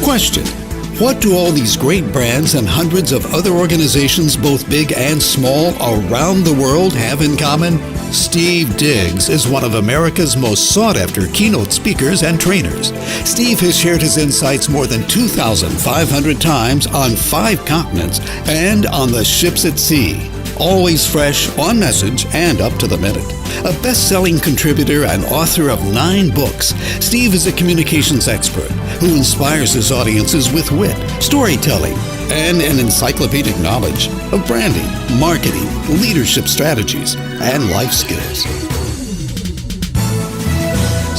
Question: what do all these great brands and hundreds of other organizations, both big and small, around the world have in common? Steve Diggs is one of America's most sought-after keynote speakers and trainers. Steve has shared his insights more than 2,500 times on 5 continents and on the ships at sea. Always fresh, on message, and up to the minute. A best-selling contributor and author of 9 books, Steve is a communications expert who inspires his audiences with wit, storytelling, and an encyclopedic knowledge of branding, marketing, leadership strategies, and life skills.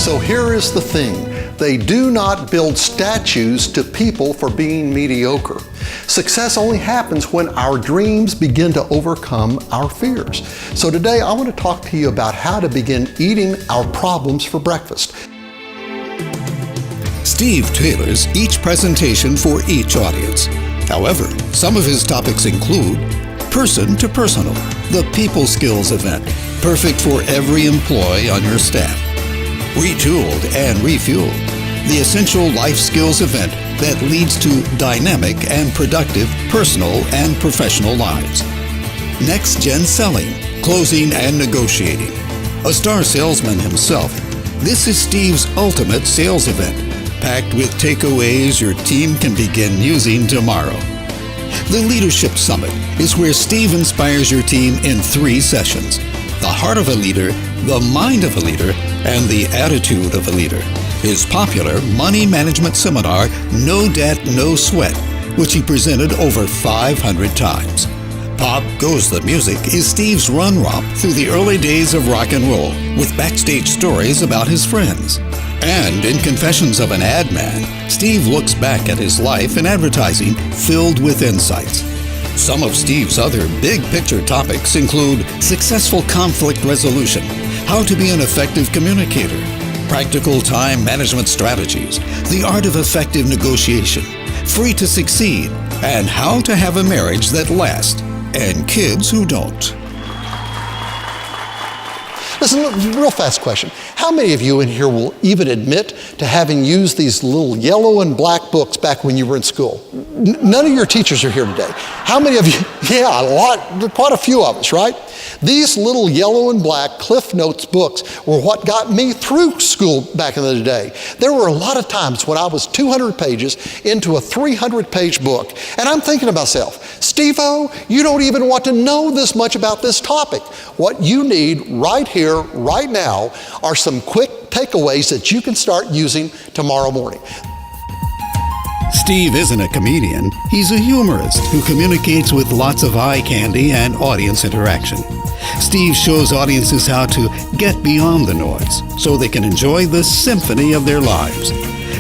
So here is the thing. They do not build statues to people for being mediocre. Success only happens when our dreams begin to overcome our fears. So today I want to talk to you about how to begin eating our problems for breakfast. Steve tailors each presentation for each audience. However, some of his topics include person to personal, the people skills event, perfect for every employee on your staff. Retooled and refueled, the essential life skills event that leads to dynamic and productive personal and professional lives. Next-gen selling, closing and negotiating. A star salesman himself, this is Steve's ultimate sales event, packed with takeaways your team can begin using tomorrow. The Leadership Summit is where Steve inspires your team in 3 sessions: the heart of a leader, the mind of a leader, and the attitude of a leader. His popular money management seminar, No Debt, No Sweat, which he presented over 500 times. Pop Goes the Music is Steve's run-romp through the early days of rock and roll, with backstage stories about his friends. And in Confessions of an Ad Man, Steve looks back at his life in advertising filled with insights. Some of Steve's other big-picture topics include successful conflict resolution, how to be an effective communicator, practical time management strategies, the art of effective negotiation, free to succeed, and how to have a marriage that lasts, and kids who don't. Listen, real fast question. How many of you in here will even admit to having used these little yellow and black books back when you were in school? None of your teachers are here today. How many of you? Yeah, a lot, quite a few of us, right? These little yellow and black Cliff Notes books were what got me through school back in the day. There were a lot of times when I was 200 pages into a 300-page book, and I'm thinking to myself, Steve-O, you don't even want to know this much about this topic. What you need right here, right now, are some quick takeaways that you can start using tomorrow morning. Steve isn't a comedian, he's a humorist who communicates with lots of eye candy and audience interaction. Steve shows audiences how to get beyond the noise so they can enjoy the symphony of their lives.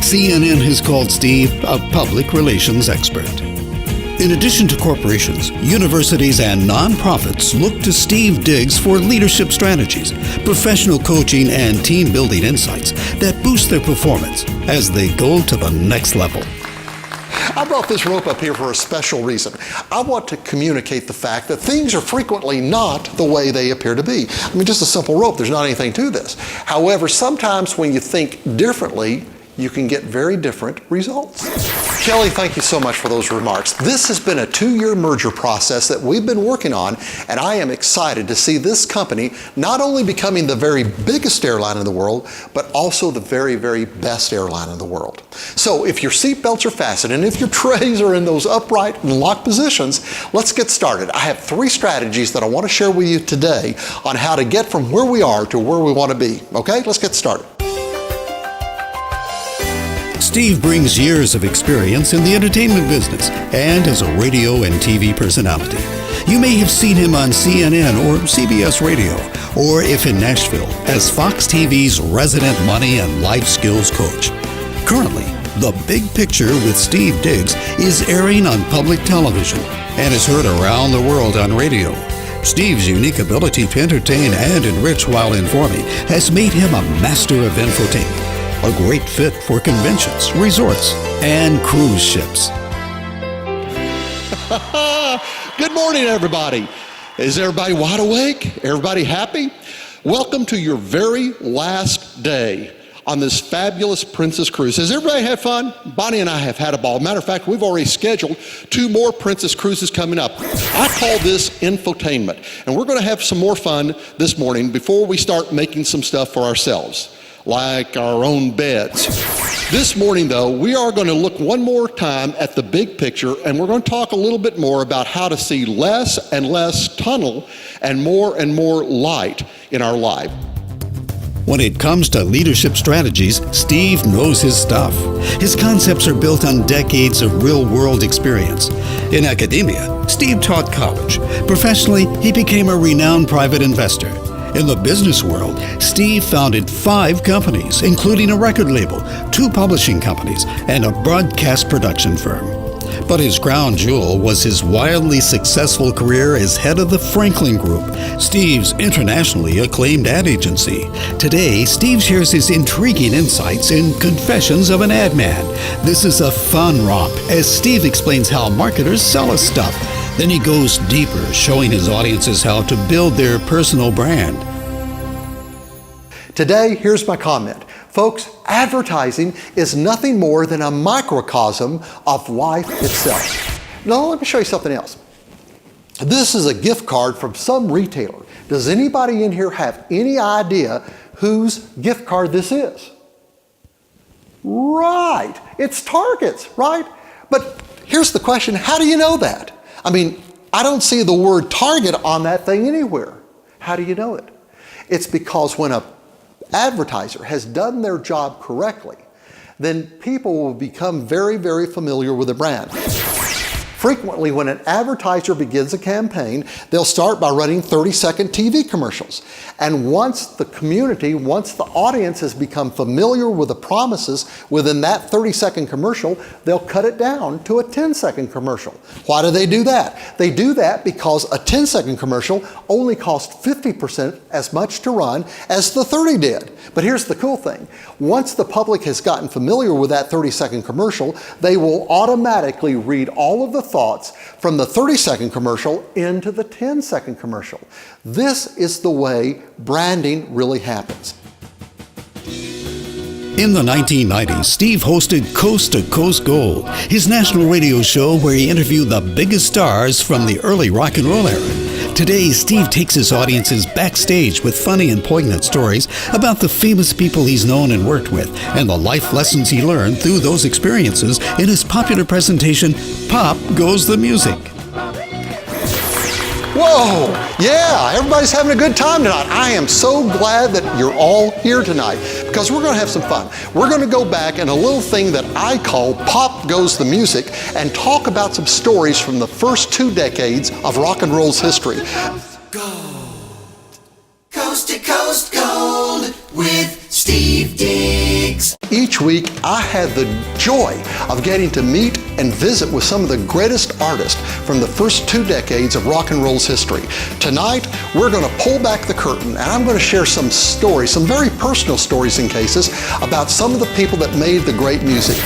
CNN has called Steve a public relations expert. In addition to corporations, universities and nonprofits look to Steve Diggs for leadership strategies, professional coaching, and team-building insights that boost their performance as they go to the next level. I brought this rope up here for a special reason. I want to communicate the fact that things are frequently not the way they appear to be. I mean, just a simple rope, there's not anything to this. However, sometimes when you think differently, you can get very different results. Kelly, thank you so much for those remarks. This has been a 2-year merger process that we've been working on, and I am excited to see this company not only becoming the very biggest airline in the world, but also the very, very best airline in the world. So if your seatbelts are fastened and if your trays are in those upright and locked positions, let's get started. I have 3 strategies that I want to share with you today on how to get from where we are to where we want to be. Okay, let's get started. Steve brings years of experience in the entertainment business and as a radio and TV personality. You may have seen him on CNN or CBS Radio, or if in Nashville, as Fox TV's resident money and life skills coach. Currently, The Big Picture with Steve Diggs is airing on public television and is heard around the world on radio. Steve's unique ability to entertain and enrich while informing has made him a master of infotainment. A great fit for conventions, resorts, and cruise ships. Good morning, everybody. Is everybody wide awake? Everybody happy? Welcome to your very last day on this fabulous Princess Cruise. Has everybody had fun? Bonnie and I have had a ball. Matter of fact, we've already scheduled 2 more Princess Cruises coming up. I call this infotainment, and we're going to have some more fun this morning before we start making some stuff for ourselves, like our own beds. This morning, though, we are going to look one more time at the big picture, and we're going to talk a little bit more about how to see less and less tunnel and more light in our life. When it comes to leadership strategies, Steve knows his stuff. His concepts are built on decades of real-world experience. In academia, Steve taught college. Professionally, he became a renowned private investor. In the business world, Steve founded 5 companies, including a record label, 2 publishing companies, and a broadcast production firm. But his crown jewel was his wildly successful career as head of the Franklin Group, Steve's internationally acclaimed ad agency. Today, Steve shares his intriguing insights in Confessions of an Ad Man. This is a fun romp as Steve explains how marketers sell us stuff. Then he goes deeper, showing his audiences how to build their personal brand. Today, here's my comment. Folks, advertising is nothing more than a microcosm of life itself. Now, let me show you something else. This is a gift card from some retailer. Does anybody in here have any idea whose gift card this is? Right, it's Target's, right? But here's the question, how do you know that? I mean, I don't see the word Target on that thing anywhere. How do you know it? It's because when an advertiser has done their job correctly, then people will become very, very familiar with the brand. Frequently, when an advertiser begins a campaign, they'll start by running 30-second TV commercials. And once the audience has become familiar with the promises within that 30-second commercial, they'll cut it down to a 10-second commercial. Why do they do that? They do that because a 10-second commercial only costs 50% as much to run as the 30 did. But here's the cool thing. Once the public has gotten familiar with that 30-second commercial, they will automatically read all of the thoughts from the 30-second commercial into the 10-second commercial. This is the way branding really happens. In the 1990s, Steve hosted Coast to Coast Gold, his national radio show where he interviewed the biggest stars from the early rock and roll era. Today, Steve takes his audiences backstage with funny and poignant stories about the famous people he's known and worked with and the life lessons he learned through those experiences in his popular presentation, Pop Goes the Music. Whoa, yeah, everybody's having a good time tonight. I am so glad that you're all here tonight because we're going to have some fun. We're going to go back in a little thing that I call Pop Goes the Music and talk about some stories from the first 2 decades of rock and roll's history. Gold. Coast to Coast Gold with Steve Diggs. Each week, I had the joy of getting to meet and visit with some of the greatest artists from the first 2 decades of rock and roll's history. Tonight, we're going to pull back the curtain and I'm going to share some stories, some very personal stories in cases, about some of the people that made the great music.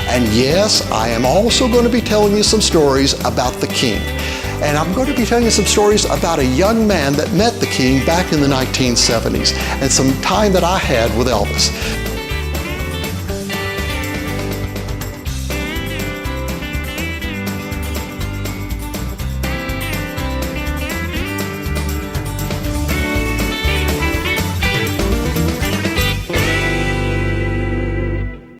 And yes, I am also going to be telling you some stories about the King. And I'm going to be telling you some stories about a young man that met the King back in the 1970s and some time that I had with Elvis.